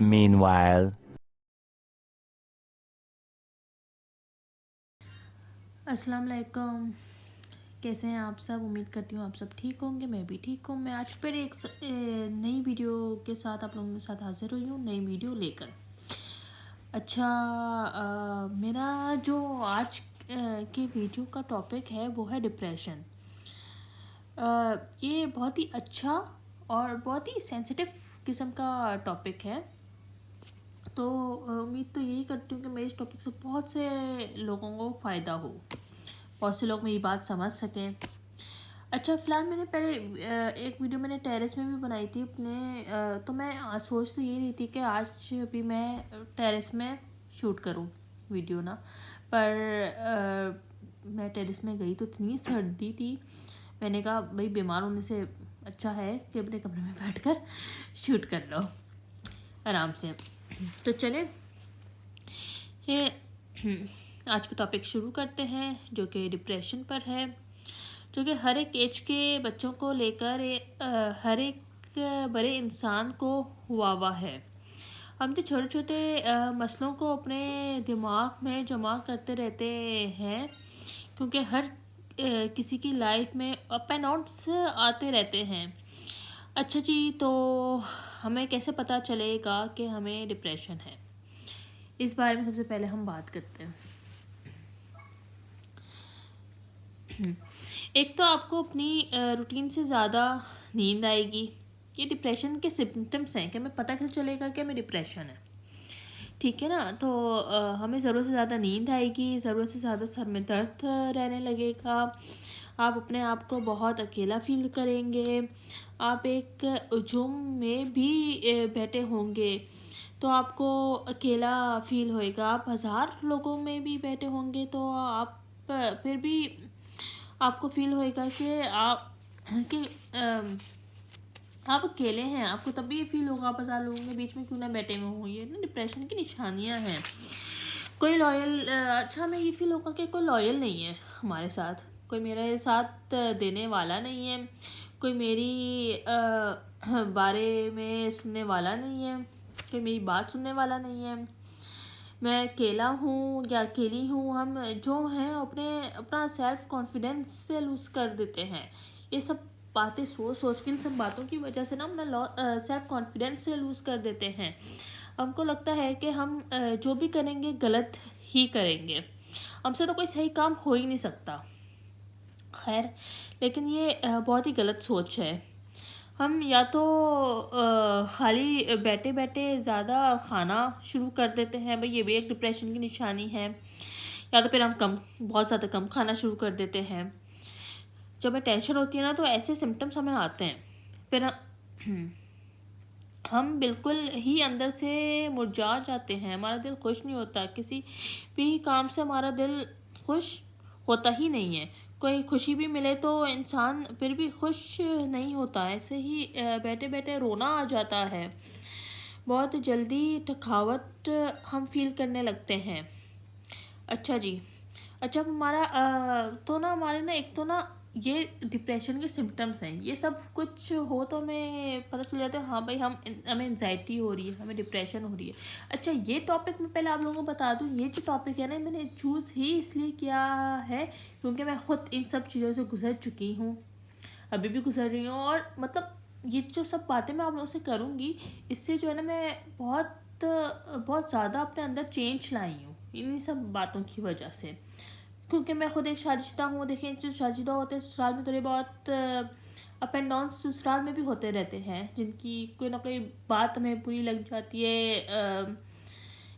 Meanwhile. अस्सलाम वालेकुम। कैसे हैं आप सब? उम्मीद करती हूँ आप सब ठीक होंगे। मैं भी ठीक हूँ। मैं आज फिर एक नई वीडियो के साथ आप लोगों के साथ हाजिर हुई हूँ, नई वीडियो लेकर। अच्छा, मेरा जो आज की वीडियो का टॉपिक है वो है डिप्रेशन। ये बहुत ही अच्छा और बहुत ही सेंसिटिव किस्म का टॉपिक है। तो उम्मीद तो यही करती हूँ कि मेरे इस टॉपिक से बहुत से लोगों को फ़ायदा हो, बहुत से लोग मेरी बात समझ सकें। अच्छा, फ़िलहाल मैंने पहले एक वीडियो मैंने टेरेस में भी बनाई थी अपने, तो मैं आज सोच तो ये रही थी कि आज भी मैं टेरेस में शूट करूँ वीडियो ना, पर मैं टेरेस में गई तो इतनी सर्दी थी। मैंने कहा भाई, बीमार होने से अच्छा है कि अपने कमरे में बैठकर शूट कर लो आराम से। तो चले ये आज का टॉपिक शुरू करते हैं, जो कि डिप्रेशन पर है, जो कि हर एक एज के बच्चों को लेकर हर एक बड़े इंसान को हुआ हुआ है। हम तो छोटे छोटे मसलों को अपने दिमाग में जमा करते रहते हैं, क्योंकि हर किसी की लाइफ में अप एंड डाउन्स आते रहते हैं। अच्छा जी, तो हमें कैसे पता चलेगा कि हमें डिप्रेशन है? इस बारे में सबसे पहले हम बात करते हैं। एक तो आपको अपनी रूटीन से ज़्यादा नींद आएगी। ये डिप्रेशन के सिम्टम्स हैं कि हमें पता कैसे चलेगा कि हमें डिप्रेशन है। ठीक है ना? तो हमें ज़रूरत से ज़्यादा नींद आएगी, ज़रूरत से ज़्यादा सर में दर्द रहने लगेगा, आप अपने आप को बहुत अकेला फील करेंगे, आप एक हजूम में भी बैठे होंगे तो आपको अकेला फील होएगा। आप 1000 लोगों में भी बैठे होंगे तो आप फिर भी आपको फील होएगा कि आप अकेले हैं। आपको तब भी ये फील होगा, आप 1000 लोगों के बीच में क्यों ना बैठे हुए हों। ये ना डिप्रेशन की निशानियां हैं। कोई लॉयल अच्छा, हमें ये फील होगा कि कोई लॉयल नहीं है हमारे साथ, कोई मेरे साथ देने वाला नहीं है, कोई मेरी बारे में सुनने वाला नहीं है, कोई मेरी बात सुनने वाला नहीं है, मैं अकेला हूँ या अकेली हूँ। हम जो हैं अपना सेल्फ कॉन्फिडेंस से लूज़ कर देते हैं। ये सब बातें सोच सोच के, इन सब बातों की वजह से ना अपना सेल्फ कॉन्फिडेंस से लूज़ कर देते हैं। हमको लगता है कि हम जो भी करेंगे गलत ही करेंगे, हमसे तो कोई सही काम हो ही नहीं सकता। खैर, लेकिन ये बहुत ही गलत सोच है। हम या तो खाली बैठे बैठे ज़्यादा खाना शुरू कर देते हैं, भाई ये भी एक डिप्रेशन की निशानी है, या तो फिर हम बहुत ज़्यादा कम खाना शुरू कर देते हैं। जब हमें टेंशन होती है ना, तो ऐसे सिम्टम्स हमें आते हैं। फिर हम बिल्कुल ही अंदर से मुरझा जाते हैं, हमारा दिल खुश नहीं होता, किसी भी काम से हमारा दिल खुश होता ही नहीं है। कोई खुशी भी मिले तो इंसान फिर भी खुश नहीं होता, ऐसे ही बैठे बैठे रोना आ जाता है। बहुत जल्दी थकावट हम फील करने लगते हैं। अच्छा जी, अच्छा, हमारा तो ना हमारे ना एक तो ना ये डिप्रेशन के सिम्टम्स हैं। ये सब कुछ हो तो हमें पता चल जाता है, हाँ भाई, हमें एंजाइटी हो रही है, हमें डिप्रेशन हो रही है। अच्छा, ये टॉपिक मैं पहले आप लोगों को बता दूँ, ये जो टॉपिक है ना, मैंने चूज़ ही इसलिए किया है क्योंकि मैं खुद इन सब चीज़ों से गुजर चुकी हूँ, अभी भी गुजर रही हूँ। और मतलब ये जो सब बातें मैं आप लोगों से करूँगी, इससे जो है ना, मैं बहुत बहुत ज़्यादा अपने अंदर चेंज लाई हूँ इन्हीं सब बातों की वजह से। क्योंकि मैं खुद एक शादीशुदा हूँ। देखिए, जो शादीशुदा होते हैं ससुराल में थोड़े बहुत अप एंड डाउन ससुराल में भी होते रहते हैं, जिनकी कोई ना कोई बात हमें बुरी लग जाती है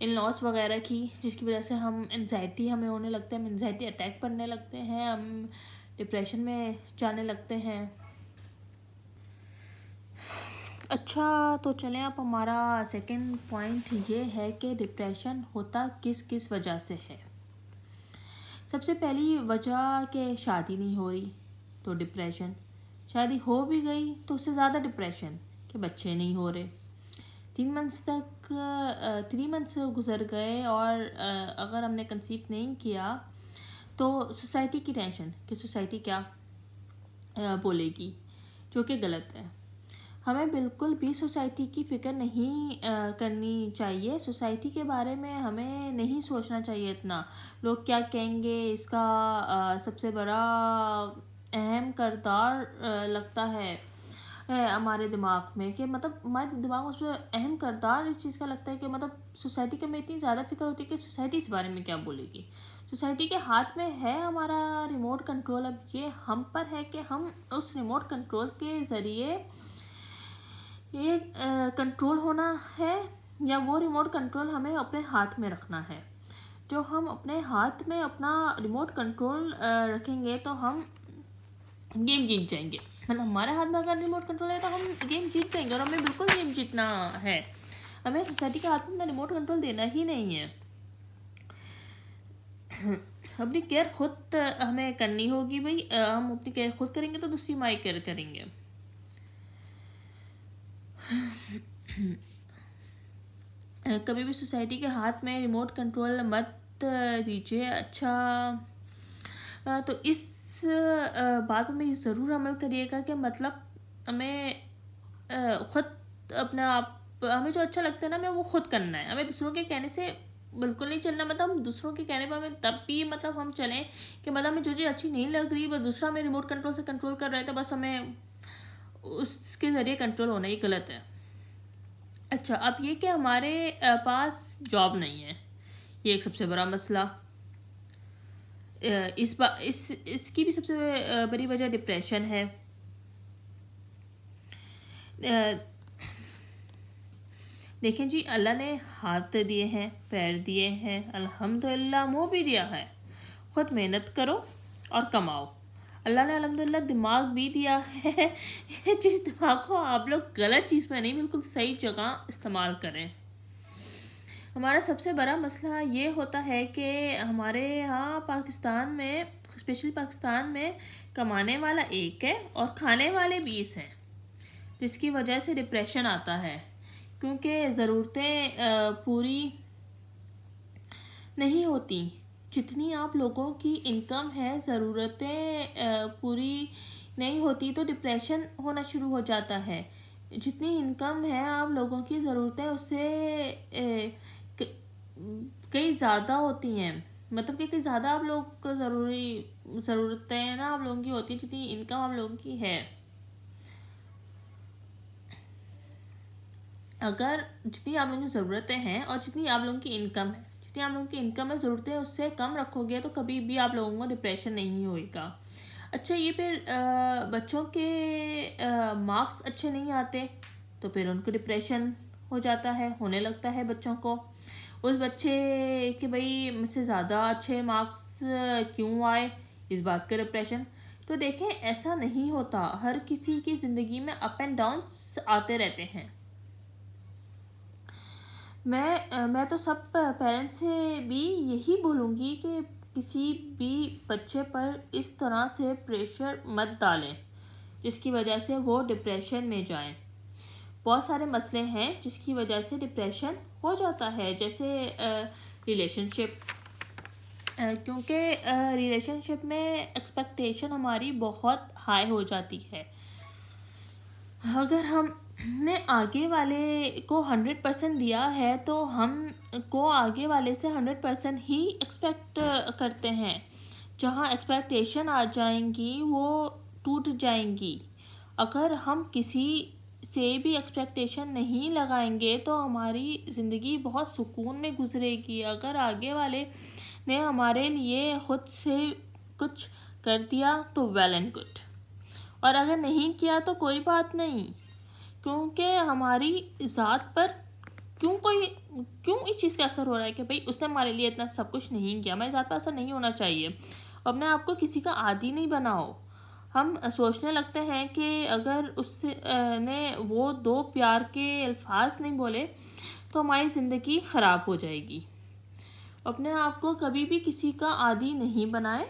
इन लॉस वगैरह की, जिसकी वजह से हम एनजाइटी हमें होने लगते हैं, हम एनजाइटी अटैक करने लगते हैं, हम डिप्रेशन में जाने लगते हैं। अच्छा, तो चलें, अब हमारा सेकंड पॉइंट ये है कि डिप्रेशन होता किस किस वजह से है। सबसे पहली वजह कि शादी नहीं हो रही तो डिप्रेशन, शादी हो भी गई तो उससे ज़्यादा डिप्रेशन कि बच्चे नहीं हो रहे। 3 मंथ्स गुजर गए और अगर हमने कंसीव नहीं किया तो सोसाइटी की टेंशन कि सोसाइटी क्या बोलेगी, जो कि गलत है। हमें बिल्कुल भी सोसाइटी की फ़िक्र नहीं करनी चाहिए। सोसाइटी के बारे में हमें नहीं सोचना चाहिए इतना। लोग क्या कहेंगे इसका सबसे बड़ा अहम किरदार लगता है हमारे दिमाग में, कि मतलब हमारे दिमाग में उसमें अहम किरदार इस चीज़ का लगता है कि मतलब सोसाइटी का में इतनी ज़्यादा फिक्र होती है कि सोसाइटी इस बारे में क्या बोलेगी। सोसाइटी के हाथ में है हमारा रिमोट कंट्रोल। अब ये हम पर है कि हम उस रिमोट कंट्रोल के ज़रिए ये कंट्रोल होना है, या वो रिमोट कंट्रोल हमें अपने हाथ में रखना है। जो हम अपने हाथ में अपना रिमोट कंट्रोल रखेंगे तो हम गेम जीत जाएंगे। मतलब हमारे हाथ में अगर रिमोट कंट्रोल है तो हम गेम जीत जाएंगे, और हमें बिल्कुल गेम जीतना है। हमें सोसाइटी के हाथ में अपना रिमोट कंट्रोल देना ही नहीं है। अपनी केयर खुद हमें करनी होगी भाई। हम अपनी केयर खुद करेंगे तो दूसरी हमारी केयर करेंगे। कभी भी सोसाइटी के हाथ में रिमोट कंट्रोल मत दीजिए। अच्छा, तो इस बात में ज़रूर अमल करिएगा कि मतलब हमें खुद अपना आप हमें जो अच्छा लगता है ना हमें वो खुद करना है। हमें दूसरों के कहने से बिल्कुल नहीं चलना। मतलब हम दूसरों के कहने पर हमें तब भी मतलब हम चलें कि मतलब हमें जो चीज़ अच्छी नहीं लग रही, बस दूसरा हमें रिमोट कंट्रोल से कंट्रोल कर रहा है, तो बस हमें उसके ज़रिए कंट्रोल होना ही गलत है। अच्छा, अब ये कि हमारे पास जॉब नहीं है, ये एक सबसे बड़ा मसला। इसकी भी सबसे बड़ी वजह डिप्रेशन है। देखें जी, अल्लाह ने हाथ दिए हैं, पैर दिए हैं, अल्हम्दुलिल्लाह मुंह भी दिया है। खुद मेहनत करो और कमाओ। अल्लाह ने अल्हम्दुलिल्लाह दिमाग भी दिया है जिस दिमाग को आप लोग गलत चीज़ में नहीं, बिल्कुल सही जगह इस्तेमाल करें। हमारा सबसे बड़ा मसला ये होता है कि हमारे यहाँ पाकिस्तान में, स्पेशली पाकिस्तान में, कमाने वाला एक है और खाने वाले 20 हैं, जिसकी वजह से डिप्रेशन आता है। क्योंकि ज़रूरतें पूरी नहीं होती। जितनी आप लोगों की इनकम है, ज़रूरतें पूरी नहीं होती तो डिप्रेशन होना शुरू हो जाता है। जितनी इनकम है आप लोगों की, ज़रूरतें उससे कई ज़्यादा होती हैं। मतलब कि कई ज़्यादा आप लोग को ज़रूरतें ना आप लोगों की होती हैं जितनी इनकम आप लोगों की है। अगर जितनी आप लोगों की ज़रूरतें हैं और जितनी आप लोगों की इनकम है, जितनी आप लोगों की इनकम है, ज़रूरतें उससे कम रखोगे तो कभी भी आप लोगों को डिप्रेशन नहीं होएगा। अच्छा, ये फिर बच्चों के मार्क्स अच्छे नहीं आते तो फिर उनको डिप्रेशन हो जाता है, होने लगता है बच्चों को। उस बच्चे के भाई मुझसे ज़्यादा अच्छे मार्क्स क्यों आए, इस बात का डिप्रेशन। तो देखें, ऐसा नहीं होता। हर किसी की ज़िंदगी में अप एंड डाउन्स आते रहते हैं। मैं तो सब पेरेंट्स से भी यही बोलूँगी कि किसी भी बच्चे पर इस तरह से प्रेशर मत डालें जिसकी वजह से वो डिप्रेशन में जाएं। बहुत सारे मसले हैं जिसकी वजह से डिप्रेशन हो जाता है, जैसे रिलेशनशिप। क्योंकि रिलेशनशिप में एक्सपेक्टेशन हमारी बहुत हाई हो जाती है। अगर हमने आगे वाले को 100% दिया है तो हम को आगे वाले से 100% ही एक्सपेक्ट करते हैं। जहाँ एक्सपेक्टेशन आ जाएंगी वो टूट जाएंगी। अगर हम किसी से भी एक्सपेक्टेशन नहीं लगाएंगे तो हमारी ज़िंदगी बहुत सुकून में गुजरेगी। अगर आगे वाले ने हमारे लिए खुद से कुछ कर दिया तो वेल एंड गुड, और अगर नहीं किया तो कोई बात नहीं। क्योंकि हमारी ज़ात पर क्यों इस चीज़ का असर हो रहा है कि भाई उसने हमारे लिए इतना सब कुछ नहीं किया। हमारी ज़ात पर असर नहीं होना चाहिए। अपने आप को किसी का आदी नहीं बनाओ। हम सोचने लगते हैं कि अगर उससे ने वो 2 प्यार के अल्फाज नहीं बोले तो हमारी ज़िंदगी ख़राब हो जाएगी। अपने आप को कभी भी किसी का आदी नहीं बनाए।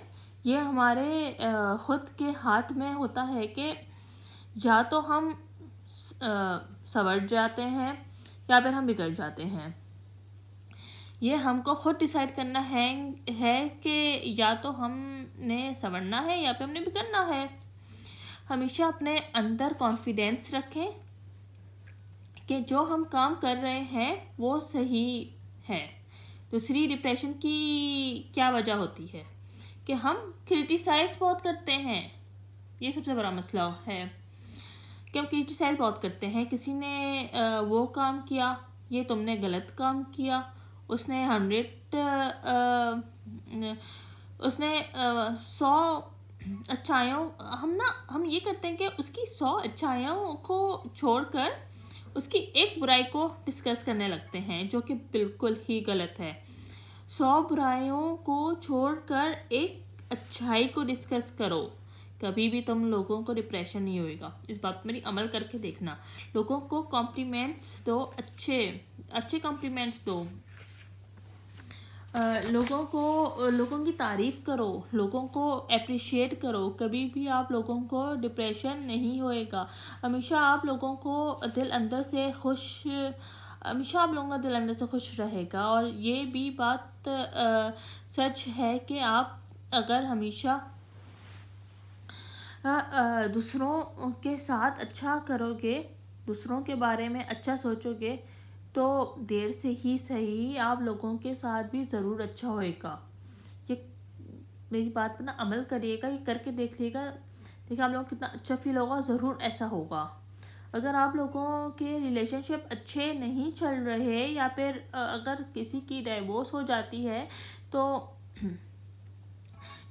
ये हमारे खुद के हाथ में होता है कि या तो हम संवर जाते हैं या फिर हम बिगड़ जाते हैं। ये हमको खुद डिसाइड करना है कि या तो हमने संवरना है या फिर हमने बिगड़ना है। हमेशा अपने अंदर कॉन्फिडेंस रखें कि जो हम काम कर रहे हैं वो सही है। दूसरी, डिप्रेशन की क्या वजह होती है कि हम क्रिटिसाइज बहुत करते हैं। ये सबसे बड़ा मसला है कि हम क्रिटिसाइज बहुत करते हैं। किसी ने वो काम किया, ये तुमने गलत काम किया, उसने 100 अच्छाइयों, हम ये करते हैं कि उसकी 100 अच्छाइयों को छोड़कर उसकी एक बुराई को डिस्कस करने लगते हैं, जो कि बिल्कुल ही गलत है। 100 बुराइयों को छोड़कर एक अच्छाई को डिस्कस करो, कभी भी तुम लोगों को डिप्रेशन नहीं होएगा। इस बात पर मेरी अमल करके देखना। लोगों को कॉम्प्लीमेंट्स दो, अच्छे कॉम्प्लीमेंट्स दो। लोगों की तारीफ़ करो, लोगों को अप्रिशिएट करो। कभी भी आप लोगों को डिप्रेशन नहीं होएगा। हमेशा आप लोगों का दिल अंदर से खुश रहेगा। और ये भी बात सच है कि आप अगर हमेशा दूसरों के साथ अच्छा करोगे, दूसरों के बारे में अच्छा सोचोगे, तो देर से ही सही आप लोगों के साथ भी ज़रूर अच्छा होएगा। ये मेरी बात पर ना अमल करिएगा, ये करके देखिएगा, देखिए आप लोगों को कितना अच्छा फील होगा। ज़रूर ऐसा होगा। अगर आप लोगों के रिलेशनशिप अच्छे नहीं चल रहे या फिर अगर किसी की डाइवोर्स हो जाती है, तो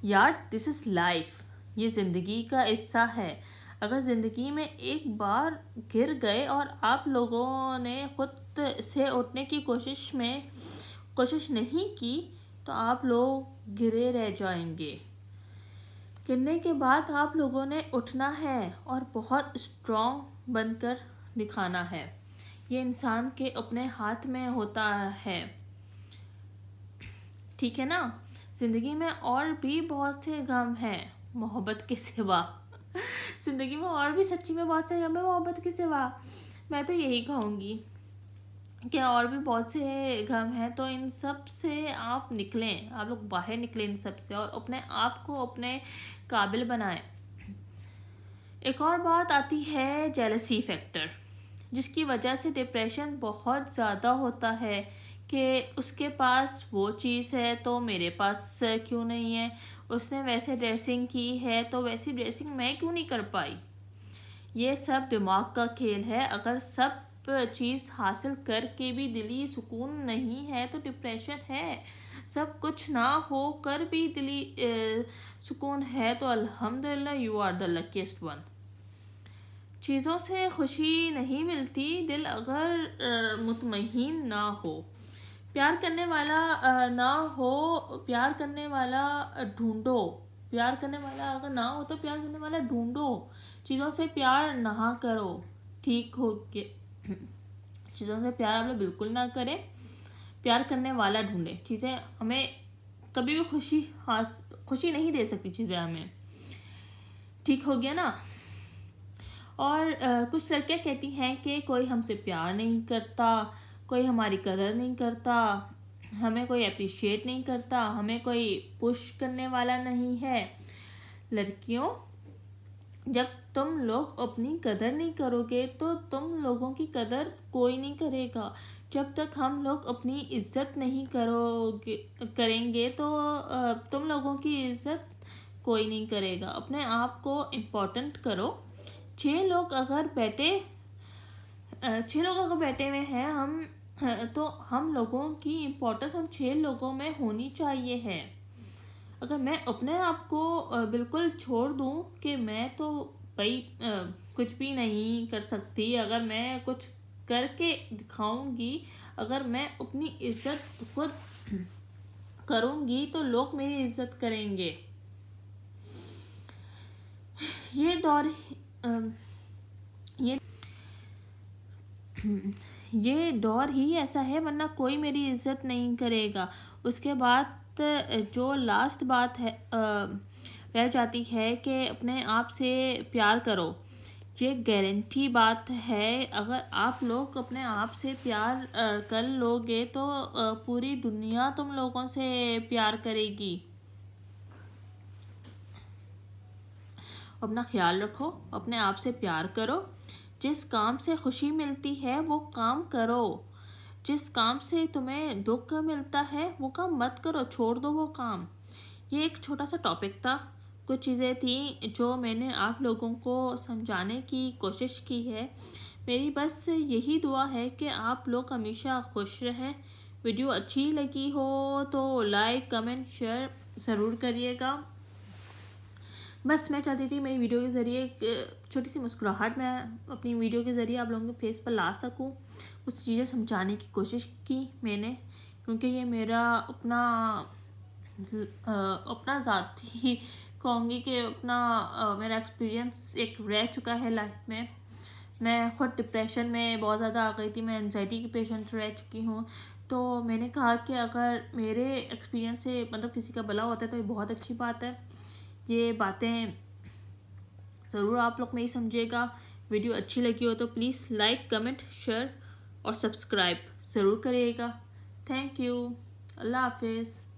यार दिस इज़ लाइफ, ये ज़िंदगी का हिस्सा है। अगर ज़िंदगी में एक बार गिर गए और आप लोगों ने खुद से उठने की कोशिश नहीं की, तो आप लोग गिरे रह जाएंगे। गिरने के बाद आप लोगों ने उठना है और बहुत स्ट्रॉन्ग बनकर दिखाना है। ये इंसान के अपने हाथ में होता है, ठीक है ना। ज़िंदगी में और भी बहुत से गम हैं मोहब्बत के सिवा। ज़िंदगी में और भी सच्ची में बहुत से गम है मोहब्बत के सिवा। मैं तो यही कहूँगी कि और भी बहुत से गम हैं, तो इन सब से आप निकलें, आप लोग बाहर निकलें इन सब से और अपने आप को अपने काबिल बनाएं। एक और बात आती है जेलसी फैक्टर, जिसकी वजह से डिप्रेशन बहुत ज़्यादा होता है कि उसके पास वो चीज़ है तो मेरे पास क्यों नहीं है, उसने वैसे ड्रेसिंग की है तो वैसी ड्रेसिंग मैं क्यों नहीं कर पाई। ये सब दिमाग का खेल है। अगर सब चीज़ हासिल करके भी दिली सुकून नहीं है तो डिप्रेशन है। सब कुछ ना हो कर भी दिली सुकून है तो अल्हम्दुलिल्लाह, you are the luckiest one. चीज़ों से खुशी नहीं मिलती दिल अगर मुतमईन ना हो। प्यार करने वाला ना हो, प्यार करने वाला ढूंढो। प्यार करने वाला अगर ना हो तो प्यार करने वाला ढूंढो। चीज़ों से प्यार ना करो, ठीक हो के। चीज़ों से प्यार आप लोग बिल्कुल ना करें, प्यार करने वाला ढूंढे। चीज़ें हमें कभी भी खुशी नहीं दे सकती चीज़ें हमें, ठीक हो गया ना। और कुछ लड़कियां कहती हैं कि कोई हमसे प्यार नहीं करता, कोई हमारी कदर नहीं करता, हमें कोई अप्रिशिएट नहीं करता, हमें कोई पुश करने वाला नहीं है। लड़कियों, जब तुम लोग अपनी कदर नहीं करोगे तो तुम लोगों की कदर कोई नहीं करेगा। जब तक हम लोग अपनी इज्जत नहीं करेंगे तो तुम लोगों की इज्जत कोई नहीं करेगा। अपने आप को इम्पोर्टेंट करो। 6 लोग अगर बैठे हुए हैं तो हम लोगों की इम्पोर्टेंस उन 6 लोगों में होनी चाहिए है। अगर मैं अपने आप को बिल्कुल छोड़ दूं कि मैं तो भाई कुछ भी नहीं कर सकती, अगर मैं कुछ करके दिखाऊंगी, अगर मैं अपनी इज्जत खुद करूंगी तो लोग मेरी इज्जत करेंगे। ये दौर ही ऐसा है, वरना कोई मेरी इज्जत नहीं करेगा। उसके बाद जो लास्ट बात है रह जाती है कि अपने आप से प्यार करो। ये गारंटी बात है, अगर आप लोग अपने आप से प्यार कर लोगे तो पूरी दुनिया तुम लोगों से प्यार करेगी। अपना ख्याल रखो, अपने आप से प्यार करो, जिस काम से खुशी मिलती है वो काम करो, जिस काम से तुम्हें दुख मिलता है वो काम मत करो, छोड़ दो वो काम। ये एक छोटा सा टॉपिक था, कुछ चीज़ें थी जो मैंने आप लोगों को समझाने की कोशिश की है। मेरी बस यही दुआ है कि आप लोग हमेशा खुश रहें। वीडियो अच्छी लगी हो तो लाइक कमेंट शेयर ज़रूर करिएगा। बस मैं चाहती थी मेरी वीडियो के ज़रिए एक छोटी सी मुस्कुराहट मैं अपनी वीडियो के ज़रिए आप लोगों के फेस पर ला सकूं। कुछ चीज़ें समझाने की कोशिश की मैंने, क्योंकि ये मेरा अपना ज़ाती कहूँगी कि अपना मेरा एक्सपीरियंस एक रह चुका है लाइफ में। मैं ख़ुद डिप्रेशन में बहुत ज़्यादा आ गई थी, मैं एंजाइटी की पेशेंट रह चुकी हूँ। तो मैंने कहा कि अगर मेरे एक्सपीरियंस से मतलब किसी का भला होता है तो ये बहुत अच्छी बात है। ये बातें ज़रूर आप लोग में ही समझिएगा। वीडियो अच्छी लगी हो तो प्लीज़ लाइक कमेंट शेयर और सब्सक्राइब ज़रूर करिएगा। Thank you. अल्लाह हाफिज़।